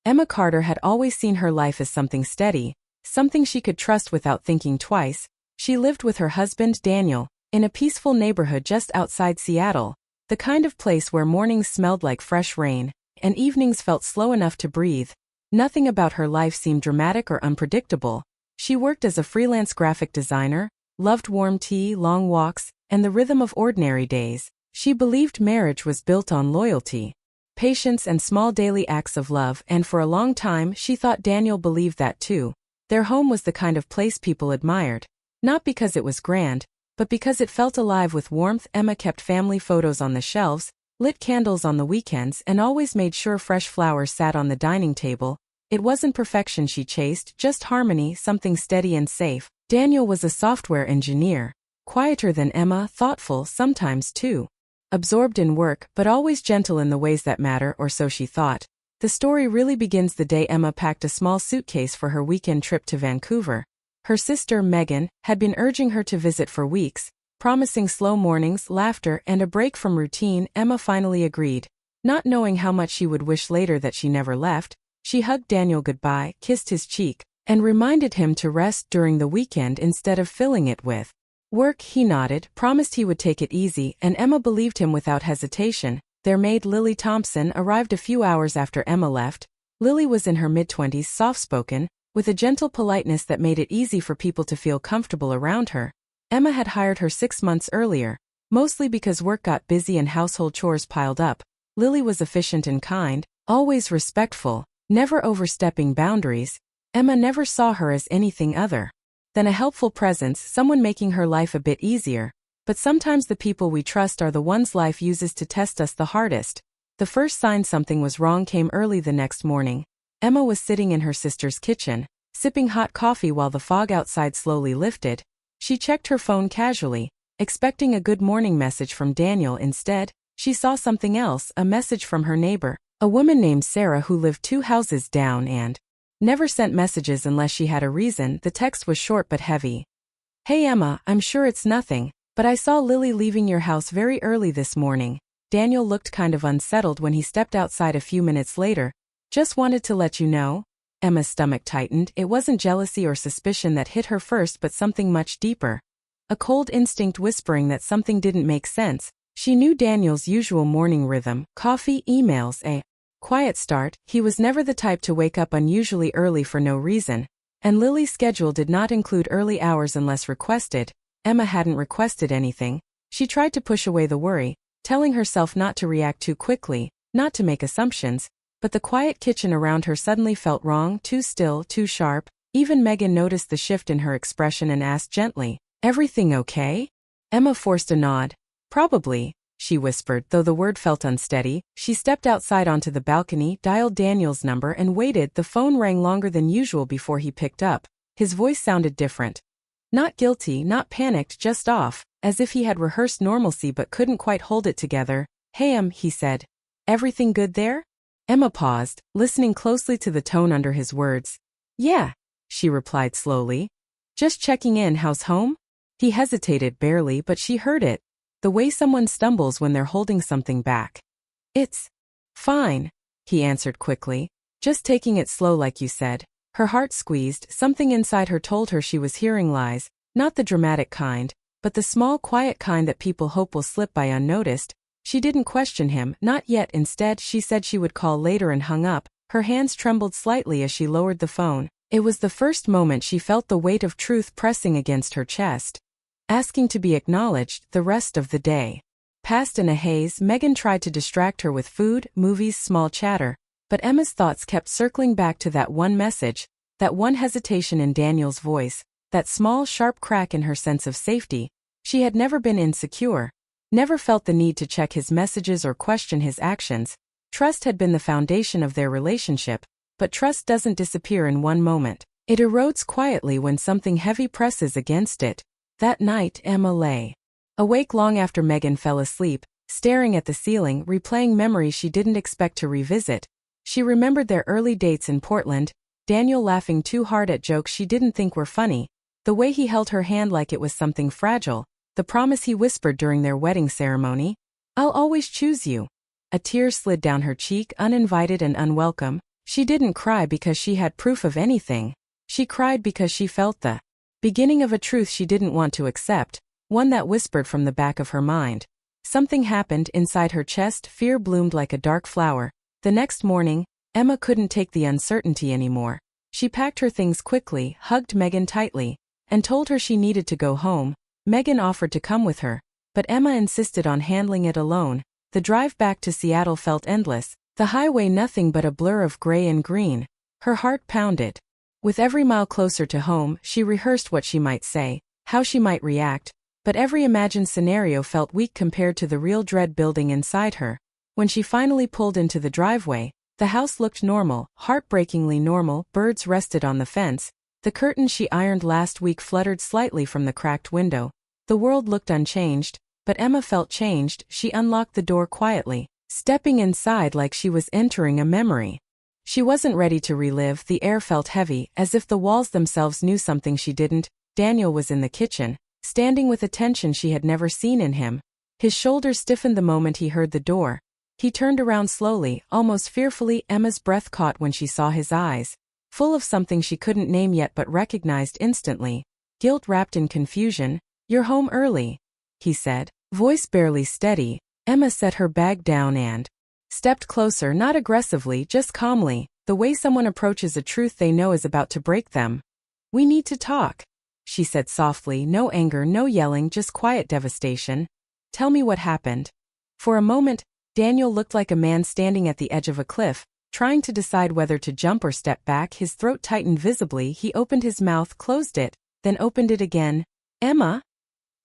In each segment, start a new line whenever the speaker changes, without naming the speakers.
Emma Carter had always seen her life as something steady, something she could trust without thinking twice. She lived with her husband, Daniel, in a peaceful neighborhood just outside Seattle, the kind of place where mornings smelled like fresh rain, and evenings felt slow enough to breathe. Nothing about her life seemed dramatic or unpredictable. She worked as a freelance graphic designer, loved warm tea, long walks, and the rhythm of ordinary days. She believed marriage was built on loyalty, patience, and small daily acts of love, and for a long time she thought Daniel believed that too. Their home was the kind of place people admired, not because it was grand, but because it felt alive with warmth. Emma kept family photos on the shelves, lit candles on the weekends, and always made sure fresh flowers sat on the dining table. It wasn't perfection she chased, just harmony, something steady and safe. Daniel was a software engineer, quieter than Emma, thoughtful sometimes too. Absorbed in work, but always gentle in the ways that matter, or so she thought. The story really begins the day Emma packed a small suitcase for her weekend trip to Vancouver. Her sister, Megan, had been urging her to visit for weeks, promising slow mornings, laughter, and a break from routine. Emma finally agreed. Not knowing how much she would wish later that she never left, she hugged Daniel goodbye, kissed his cheek, and reminded him to rest during the weekend instead of filling it with work. He nodded, promised he would take it easy, and Emma believed him without hesitation. Their maid, Lily Thompson, arrived a few hours after Emma left. Lily was in her mid-20s, soft-spoken, with a gentle politeness that made it easy for people to feel comfortable around her. Emma had hired her 6 months earlier, mostly because work got busy and household chores piled up. Lily was efficient and kind, always respectful, never overstepping boundaries. Emma never saw her as anything other than a helpful presence, someone making her life a bit easier. But sometimes the people we trust are the ones life uses to test us the hardest. The first sign something was wrong came early the next morning. Emma was sitting in her sister's kitchen, sipping hot coffee while the fog outside slowly lifted. She checked her phone casually, expecting a good morning message from Daniel. Instead, she saw something else, a message from her neighbor, a woman named Sarah who lived 2 houses down and never sent messages unless she had a reason. The text was short but heavy. "Hey Emma, I'm sure it's nothing, but I saw Lily leaving your house very early this morning." Daniel looked kind of unsettled when he stepped outside a few minutes later. "Just wanted to let you know." Emma's stomach tightened. It wasn't jealousy or suspicion that hit her first, but something much deeper. A cold instinct whispering that something didn't make sense. She knew Daniel's usual morning rhythm: coffee, emails, a quiet start. He was never the type to wake up unusually early for no reason, and Lily's schedule did not include early hours unless requested. Emma hadn't requested anything. She tried to push away the worry, telling herself not to react too quickly, not to make assumptions, but the quiet kitchen around her suddenly felt wrong, too still, too sharp. Even Megan noticed the shift in her expression and asked gently, "Everything okay?" Emma forced a nod. "Probably," she whispered, though the word felt unsteady. She stepped outside onto the balcony, dialed Daniel's number, and waited. The phone rang longer than usual before he picked up. His voice sounded different. Not guilty, not panicked, just off, as if he had rehearsed normalcy but couldn't quite hold it together. "Hey he said. "Everything good there?" Emma paused, listening closely to the tone under his words. "Yeah," she replied slowly. "Just checking in. How's home?" He hesitated barely, but she heard it. The way someone stumbles when they're holding something back. "It's fine," he answered quickly. "Just taking it slow like you said." Her heart squeezed. Something inside her told her she was hearing lies, not the dramatic kind, but the small, quiet kind that people hope will slip by unnoticed. She didn't question him, not yet. Instead, she said she would call later and hung up. Her hands trembled slightly as she lowered the phone. It was the first moment she felt the weight of truth pressing against her chest, asking to be acknowledged. The rest of the day passed in a haze. Megan tried to distract her with food, movies, small chatter, but Emma's thoughts kept circling back to that one message, that one hesitation in Daniel's voice, that small, sharp crack in her sense of safety. She had never been insecure, never felt the need to check his messages or question his actions. Trust had been the foundation of their relationship, but trust doesn't disappear in one moment. It erodes quietly when something heavy presses against it. That night, Emma lay awake long after Megan fell asleep, staring at the ceiling, replaying memories she didn't expect to revisit. She remembered their early dates in Portland, Daniel laughing too hard at jokes she didn't think were funny, the way he held her hand like it was something fragile, the promise he whispered during their wedding ceremony, "I'll always choose you." A tear slid down her cheek, uninvited and unwelcome. She didn't cry because she had proof of anything. She cried because she felt the beginning of a truth she didn't want to accept, one that whispered from the back of her mind. Something happened inside her chest, fear bloomed like a dark flower. The next morning, Emma couldn't take the uncertainty anymore. She packed her things quickly, hugged Megan tightly, and told her she needed to go home. Megan offered to come with her, but Emma insisted on handling it alone. The drive back to Seattle felt endless, the highway nothing but a blur of gray and green. Her heart pounded. With every mile closer to home, she rehearsed what she might say, how she might react, but every imagined scenario felt weak compared to the real dread building inside her. When she finally pulled into the driveway, the house looked normal, heartbreakingly normal. Birds rested on the fence. The curtains she ironed last week fluttered slightly from the cracked window. The world looked unchanged, but Emma felt changed. She unlocked the door quietly, stepping inside like she was entering a memory. She wasn't ready to relive. The air felt heavy, as if the walls themselves knew something she didn't. Daniel was in the kitchen, standing with a tension she had never seen in him. His shoulders stiffened the moment he heard the door. He turned around slowly, almost fearfully. Emma's breath caught when she saw his eyes, full of something she couldn't name yet but recognized instantly. Guilt wrapped in confusion. "You're home early," he said, voice barely steady. Emma set her bag down and stepped closer, not aggressively, just calmly, the way someone approaches a truth they know is about to break them. "We need to talk," she said softly, no anger, no yelling, just quiet devastation. "Tell me what happened." For a moment, Daniel looked like a man standing at the edge of a cliff, trying to decide whether to jump or step back. His throat tightened visibly. He opened his mouth, closed it, then opened it again. "Emma?"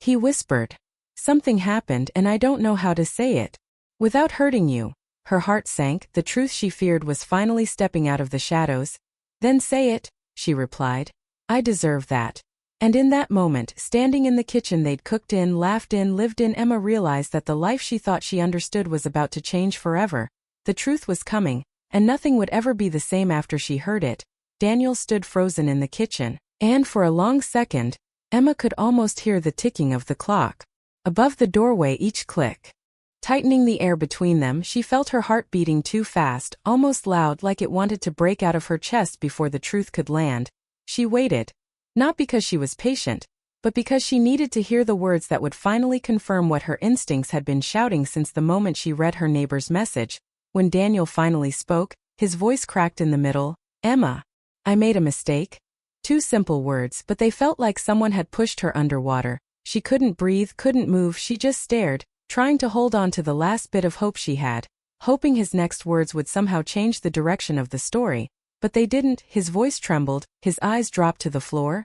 he whispered. "Something happened and I don't know how to say it without hurting you." Her heart sank. The truth she feared was finally stepping out of the shadows. "Then say it," she replied. "I deserve that." And in that moment, standing in the kitchen they'd cooked in, laughed in, lived in, Emma realized that the life she thought she understood was about to change forever. The truth was coming, and nothing would ever be the same after she heard it. Daniel stood frozen in the kitchen, and for a long second, Emma could almost hear the ticking of the clock above the doorway, each click tightening the air between them. She felt her heart beating too fast, almost loud, like it wanted to break out of her chest before the truth could land. She waited, not because she was patient, but because she needed to hear the words that would finally confirm what her instincts had been shouting since the moment she read her neighbor's message. When Daniel finally spoke, his voice cracked in the middle. "Emma, I made a mistake." Two simple words, but they felt like someone had pushed her underwater. She couldn't breathe, couldn't move. She just stared, trying to hold on to the last bit of hope she had, hoping his next words would somehow change the direction of the story. But they didn't. His voice trembled, his eyes dropped to the floor.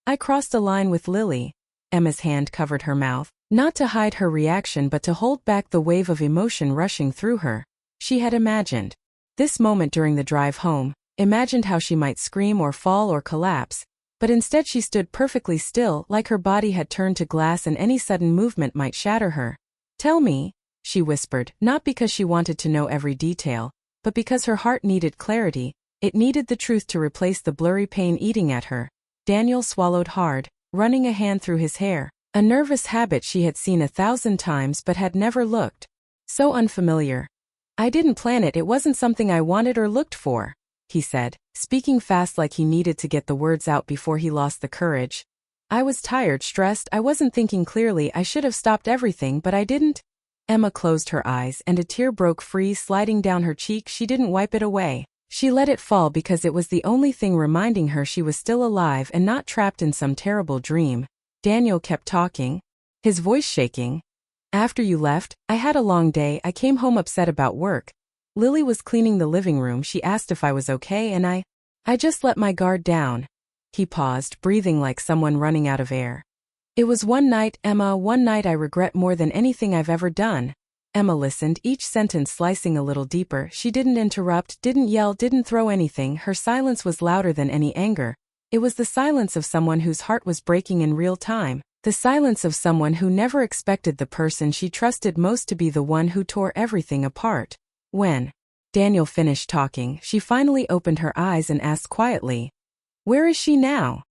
"I crossed a line with Lily." Emma's hand covered her mouth, not to hide her reaction but to hold back the wave of emotion rushing through her. She had imagined this moment during the drive home, imagined how she might scream or fall or collapse, but instead she stood perfectly still, like her body had turned to glass and any sudden movement might shatter her. "Tell me," she whispered, not because she wanted to know every detail, but because her heart needed clarity. It needed the truth to replace the blurry pain eating at her. Daniel swallowed hard, running a hand through his hair, a nervous habit she had seen 1,000 times but had never looked so unfamiliar. "I didn't plan it, it wasn't something I wanted or looked for," he said, speaking fast like he needed to get the words out before he lost the courage. "I was tired, stressed, I wasn't thinking clearly, I should have stopped everything but I didn't." Emma closed her eyes and a tear broke free, sliding down her cheek. She didn't wipe it away. She let it fall because it was the only thing reminding her she was still alive and not trapped in some terrible dream. Daniel kept talking, his voice shaking. "After you left, I had a long day. I came home upset about work. Lily was cleaning the living room. She asked if I was okay and I just let my guard down." He paused, breathing like someone running out of air. "It was one night, Emma, one night I regret more than anything I've ever done." Emma listened, each sentence slicing a little deeper. She didn't interrupt, didn't yell, didn't throw anything. Her silence was louder than any anger. It was the silence of someone whose heart was breaking in real time. The silence of someone who never expected the person she trusted most to be the one who tore everything apart. When Daniel finished talking, she finally opened her eyes and asked quietly, "Where is she now?"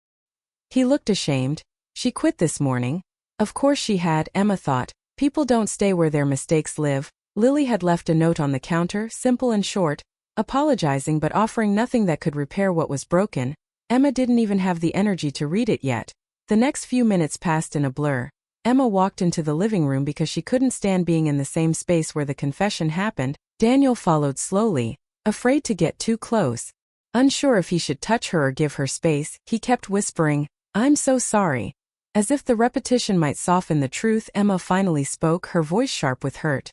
He looked ashamed. "She quit this morning." Of course she had, Emma thought. People don't stay where their mistakes live. Lily had left a note on the counter, simple and short. apologizing but offering nothing that could repair what was broken. Emma didn't even have the energy to read it yet. The next few minutes passed in a blur. Emma walked into the living room because she couldn't stand being in the same space where the confession happened. Daniel followed slowly, afraid to get too close. Unsure if he should touch her or give her space, he kept whispering, "I'm so sorry." As if the repetition might soften the truth, Emma finally spoke, her voice sharp with hurt.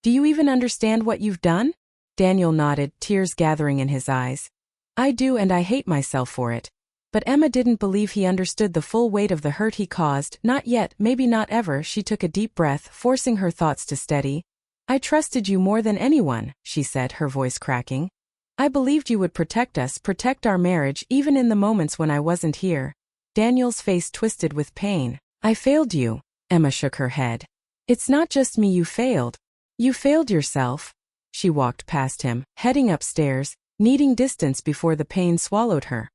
"Do you even understand what you've done?" Daniel nodded, tears gathering in his eyes. "I do, and I hate myself for it." But Emma didn't believe he understood the full weight of the hurt he caused. "Not yet, maybe not ever." She took a deep breath, forcing her thoughts to steady. "I trusted you more than anyone," she said, her voice cracking. "I believed you would protect us, protect our marriage, even in the moments when I wasn't here." Daniel's face twisted with pain. "I failed you." Emma shook her head. "It's not just me you failed. You failed yourself." She walked past him, heading upstairs, needing distance before the pain swallowed her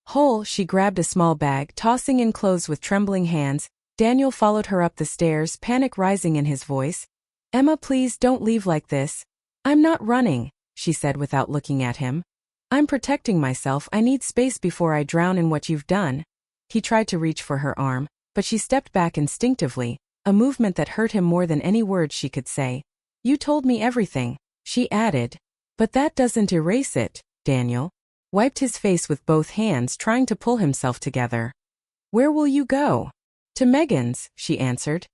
whole. She grabbed a small bag, tossing in clothes with trembling hands. Daniel followed her up the stairs, panic rising in his voice. "Emma, please don't leave like this." "I'm not running," she said without looking at him. "I'm protecting myself. I need space before I drown in what you've done." He tried to reach for her arm, but she stepped back instinctively, a movement that hurt him more than any words she could say. "You told me everything," she added. "But that doesn't erase it." Daniel wiped his face with both hands, trying to pull himself together. "Where will you go?" "To Megan's," she answered.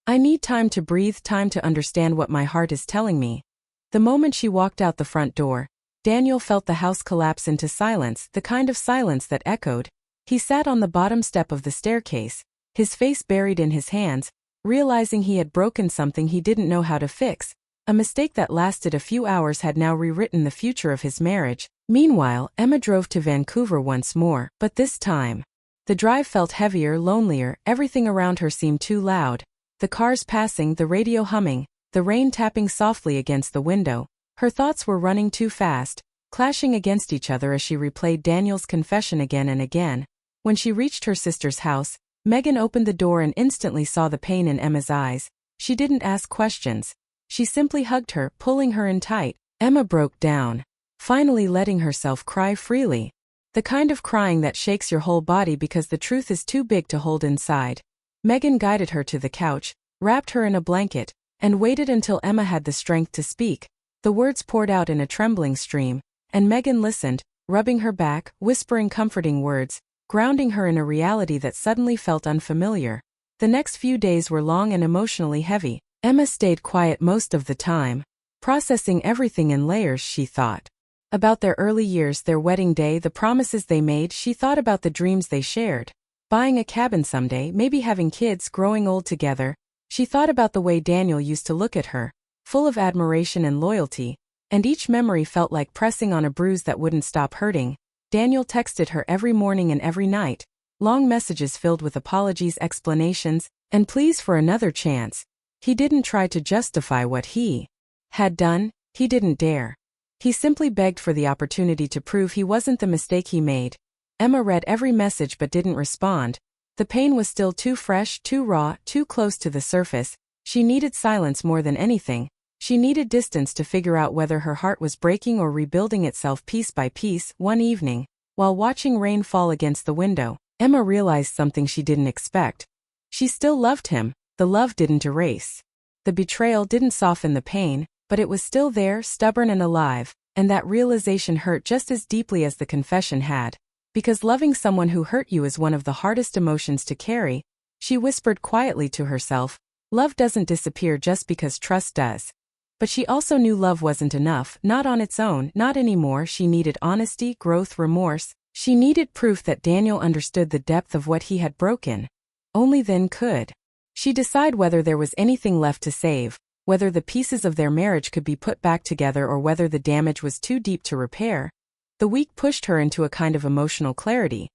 "I need time to breathe, time to understand what my heart is telling me." The moment she walked out the front door, Daniel felt the house collapse into silence, the kind of silence that echoed. He sat on the bottom step of the staircase, his face buried in his hands, realizing he had broken something he didn't know how to fix. A mistake that lasted a few hours had now rewritten the future of his marriage. Meanwhile, Emma drove to Vancouver once more, but this time, the drive felt heavier, lonelier. Everything around her seemed too loud. The cars passing, the radio humming, the rain tapping softly against the window. Her thoughts were running too fast, clashing against each other as she replayed Daniel's confession again and again. When she reached her sister's house, Megan opened the door and instantly saw the pain in Emma's eyes. She didn't ask questions. She simply hugged her, pulling her in tight. Emma broke down, finally letting herself cry freely. The kind of crying that shakes your whole body because the truth is too big to hold inside. Megan guided her to the couch, wrapped her in a blanket, and waited until Emma had the strength to speak. The words poured out in a trembling stream, and Megan listened, rubbing her back, whispering comforting words, grounding her in a reality that suddenly felt unfamiliar. The next few days were long and emotionally heavy. Emma stayed quiet most of the time, processing everything in layers. She thought about their early years, their wedding day, the promises they made. She thought about the dreams they shared. Buying a cabin someday, maybe having kids, growing old together. She thought about the way Daniel used to look at her, full of admiration and loyalty, and each memory felt like pressing on a bruise that wouldn't stop hurting. Daniel texted her every morning and every night, long messages filled with apologies, explanations, and pleas for another chance. He didn't try to justify what he had done. He didn't dare. He simply begged for the opportunity to prove he wasn't the mistake he made. Emma read every message but didn't respond. The pain was still too fresh, too raw, too close to the surface. She needed silence more than anything. She needed distance to figure out whether her heart was breaking or rebuilding itself piece by piece. One evening, while watching rain fall against the window, Emma realized something she didn't expect. She still loved him. The love didn't erase. The betrayal didn't soften the pain, but it was still there, stubborn and alive, and that realization hurt just as deeply as the confession had. Because loving someone who hurt you is one of the hardest emotions to carry, she whispered quietly to herself, love doesn't disappear just because trust does. But she also knew love wasn't enough, not on its own, not anymore. She needed honesty, growth, remorse. She needed proof that Daniel understood the depth of what he had broken. Only then could she decide whether there was anything left to save, whether the pieces of their marriage could be put back together or whether the damage was too deep to repair. The week pushed her into a kind of emotional clarity.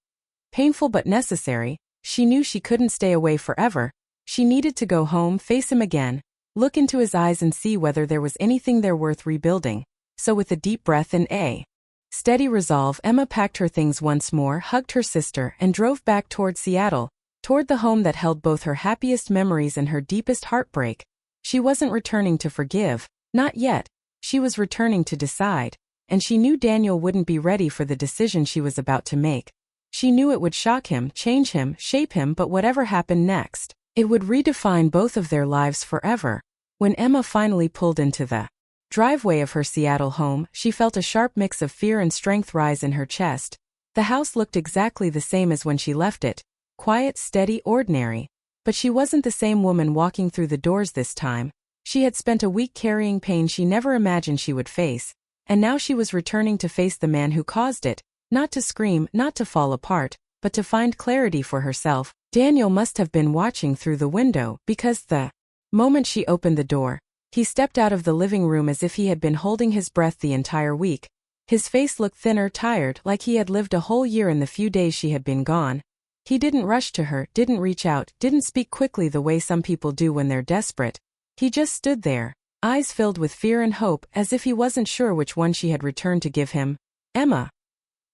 Painful but necessary. She knew she couldn't stay away forever. She needed to go home, face him again, look into his eyes and see whether there was anything there worth rebuilding. So with a deep breath and a steady resolve, Emma packed her things once more, hugged her sister, and drove back toward Seattle, toward the home that held both her happiest memories and her deepest heartbreak. She wasn't returning to forgive, not yet. She was returning to decide. and she knew Daniel wouldn't be ready for the decision she was about to make. She knew it would shock him, change him, shape him, but whatever happened next, it would redefine both of their lives forever. When Emma finally pulled into the driveway of her Seattle home, she felt a sharp mix of fear and strength rise in her chest. The house looked exactly the same as when she left it, quiet, steady, ordinary. But she wasn't the same woman walking through the doors this time. She had spent a week carrying pain she never imagined she would face, and now she was returning to face the man who caused it, not to scream, not to fall apart, but to find clarity for herself. Daniel must have been watching through the window, because the moment she opened the door, he stepped out of the living room as if he had been holding his breath the entire week. His face looked thinner, tired, like he had lived a whole year in the few days she had been gone. He didn't rush to her, didn't reach out, didn't speak quickly the way some people do when they're desperate. He just stood there, eyes filled with fear and hope, as if he wasn't sure which one she had returned to give him. "Emma,"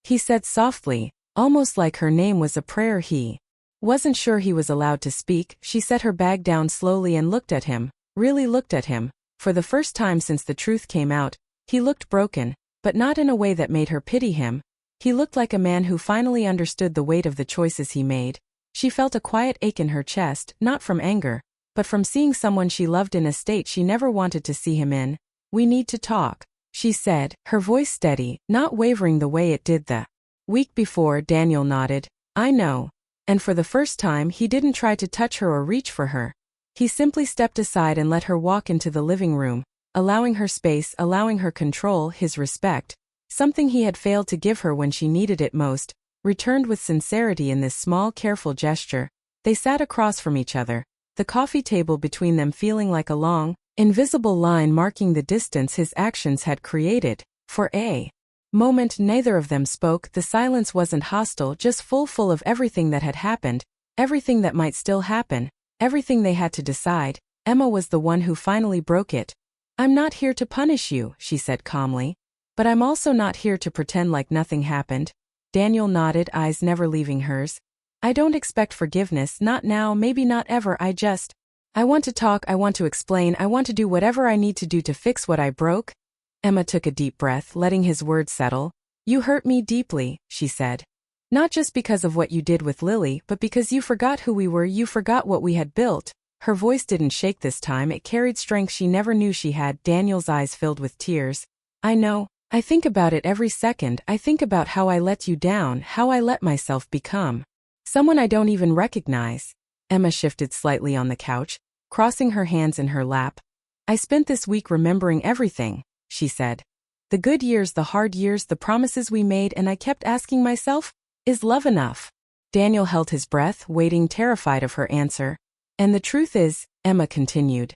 he said softly, almost like her name was a prayer. He wasn't sure he was allowed to speak. She set her bag down slowly and looked at him, really looked at him. For the first time since the truth came out, he looked broken, but not in a way that made her pity him. He looked like a man who finally understood the weight of the choices he made. She felt a quiet ache in her chest, not from anger, but from seeing someone she loved in a state she never wanted to see him in. "We need to talk," she said, her voice steady, not wavering the way it did the week before. Daniel nodded. "I know." And for the first time he didn't try to touch her or reach for her. He simply stepped aside and let her walk into the living room, allowing her space, allowing her control, his respect, something he had failed to give her when she needed it most, returned with sincerity in this small, careful gesture. They sat across from each other, the coffee table between them feeling like a long, invisible line marking the distance his actions had created. For a moment neither of them spoke. The silence wasn't hostile, just full of everything that had happened, everything that might still happen, everything they had to decide. Emma was the one who finally broke it. "I'm not here to punish you," she said calmly. "But I'm also not here to pretend like nothing happened." Daniel nodded, eyes never leaving hers. "I don't expect forgiveness, not now, maybe not ever. I want to talk, I want to explain, I want to do whatever I need to do to fix what I broke." Emma took a deep breath, letting his words settle. "You hurt me deeply," she said. "Not just because of what you did with Lily, but because you forgot who we were, you forgot what we had built." Her voice didn't shake this time, it carried strength she never knew she had. Daniel's eyes filled with tears. "I know. I think about it every second. I think about how I let you down, how I let myself become someone I don't even recognize." Emma shifted slightly on the couch, crossing her hands in her lap. "I spent this week remembering everything," she said. "The good years, the hard years, the promises we made, and I kept asking myself, is love enough?" Daniel held his breath, waiting, terrified of her answer. "And the truth is," Emma continued,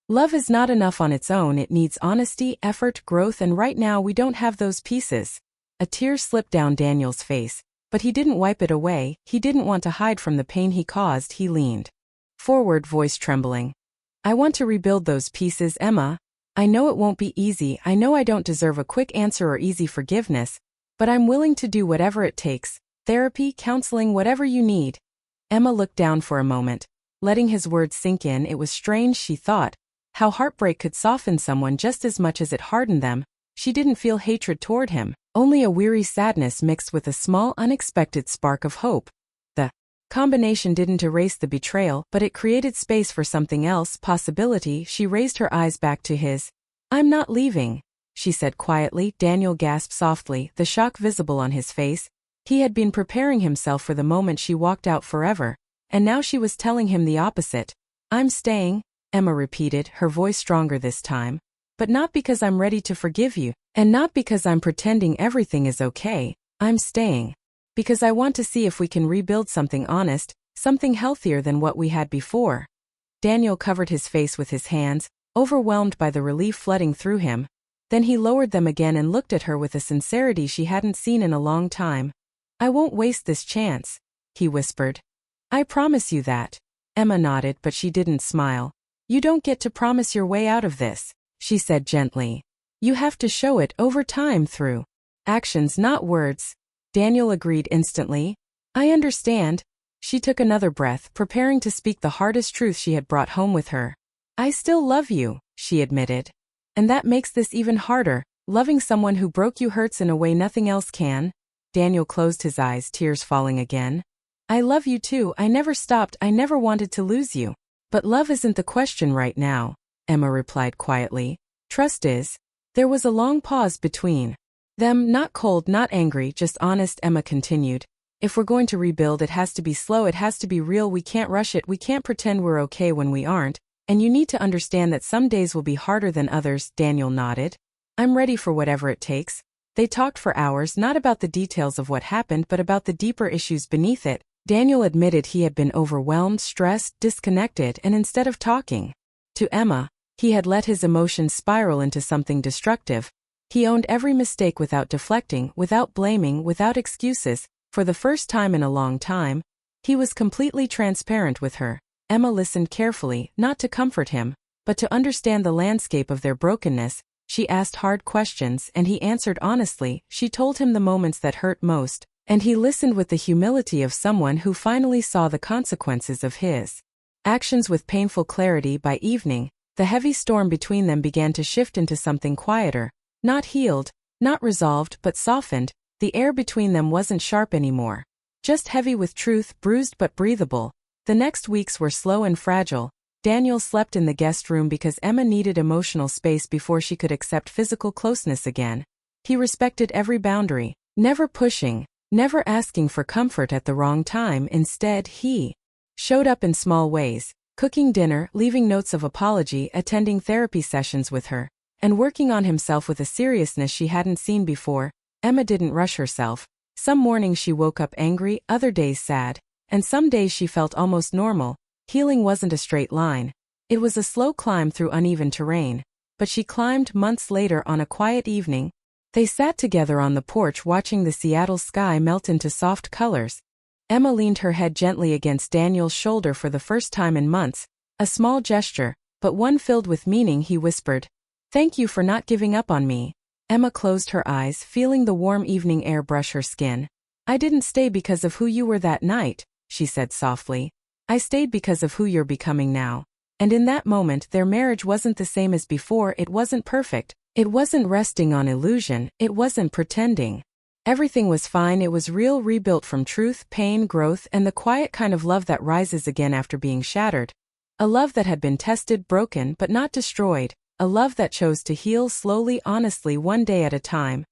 "love is not enough on its own. It needs honesty, effort, growth, and right now we don't have those pieces." A tear slipped down Daniel's face, but he didn't wipe it away. He didn't want to hide from the pain he caused. He leaned forward, voice trembling. "I want to rebuild those pieces, Emma. I know it won't be easy. I know I don't deserve a quick answer or easy forgiveness, but I'm willing to do whatever it takes. Therapy, counseling, whatever you need." Emma looked down for a moment, letting his words sink in. It was strange, she thought, how heartbreak could soften someone just as much as it hardened them. She didn't feel hatred toward him, only a weary sadness mixed with a small, unexpected spark of hope. The combination didn't erase the betrayal, but it created space for something else, possibility. She raised her eyes back to his. "I'm not leaving," she said quietly. Daniel gasped softly, the shock visible on his face. He had been preparing himself for the moment she walked out forever, and now she was telling him the opposite. "I'm staying," Emma repeated, her voice stronger this time. "But not because I'm ready to forgive you, and not because I'm pretending everything is okay. I'm staying because I want to see if we can rebuild something honest, something healthier than what we had before." Daniel covered his face with his hands, overwhelmed by the relief flooding through him. Then he lowered them again and looked at her with a sincerity she hadn't seen in a long time. "I won't waste this chance," he whispered. "I promise you that." Emma nodded, but she didn't smile. "You don't get to promise your way out of this," she said gently. "You have to show it over time through actions, not words." Daniel agreed instantly. "I understand." She took another breath, preparing to speak the hardest truth she had brought home with her. "I still love you," she admitted. "And that makes this even harder. Loving someone who broke you hurts in a way nothing else can. Daniel closed his eyes, tears falling again. I love you too, I never stopped, I never wanted to lose you. But love isn't the question right now, Emma replied quietly. Trust is. There was a long pause between them, not cold, not angry, just honest. Emma continued. If we're going to rebuild, it has to be slow, it has to be real, we can't rush it, we can't pretend we're okay when we aren't, and you need to understand that some days will be harder than others. Daniel nodded. I'm ready for whatever it takes. They talked for hours, not about the details of what happened but about the deeper issues beneath it. Daniel admitted he had been overwhelmed, stressed, disconnected, and instead of talking to Emma, he had let his emotions spiral into something destructive. He owned every mistake without deflecting, without blaming, without excuses. For the first time in a long time, he was completely transparent with her. Emma listened carefully, not to comfort him, but to understand the landscape of their brokenness. She asked hard questions and he answered honestly. She told him the moments that hurt most, and he listened with the humility of someone who finally saw the consequences of his actions with painful clarity. By evening, the heavy storm between them began to shift into something quieter, not healed, not resolved, but softened. The air between them wasn't sharp anymore, just heavy with truth, bruised but breathable. The next weeks were slow and fragile. Daniel slept in the guest room because Emma needed emotional space before she could accept physical closeness again. He respected every boundary, never pushing, never asking for comfort at the wrong time. Instead, he showed up in small ways, cooking dinner, leaving notes of apology, attending therapy sessions with her, and working on himself with a seriousness she hadn't seen before. Emma didn't rush herself. Some mornings she woke up angry, other days sad, and some days she felt almost normal. Healing wasn't a straight line. It was a slow climb through uneven terrain. But she climbed. Months later, on a quiet evening, they sat together on the porch watching the Seattle sky melt into soft colors. Emma leaned her head gently against Daniel's shoulder for the first time in months, a small gesture, but one filled with meaning. He whispered, "Thank you for not giving up on me." Emma closed her eyes, feeling the warm evening air brush her skin. "I didn't stay because of who you were that night," she said softly. "I stayed because of who you're becoming now." And in that moment, their marriage wasn't the same as before. It wasn't perfect. It wasn't resting on illusion. It wasn't pretending. Everything was fine. It was real, rebuilt from truth, pain, growth, and the quiet kind of love that rises again after being shattered. A love that had been tested, broken, but not destroyed. A love that chose to heal slowly, honestly, one day at a time.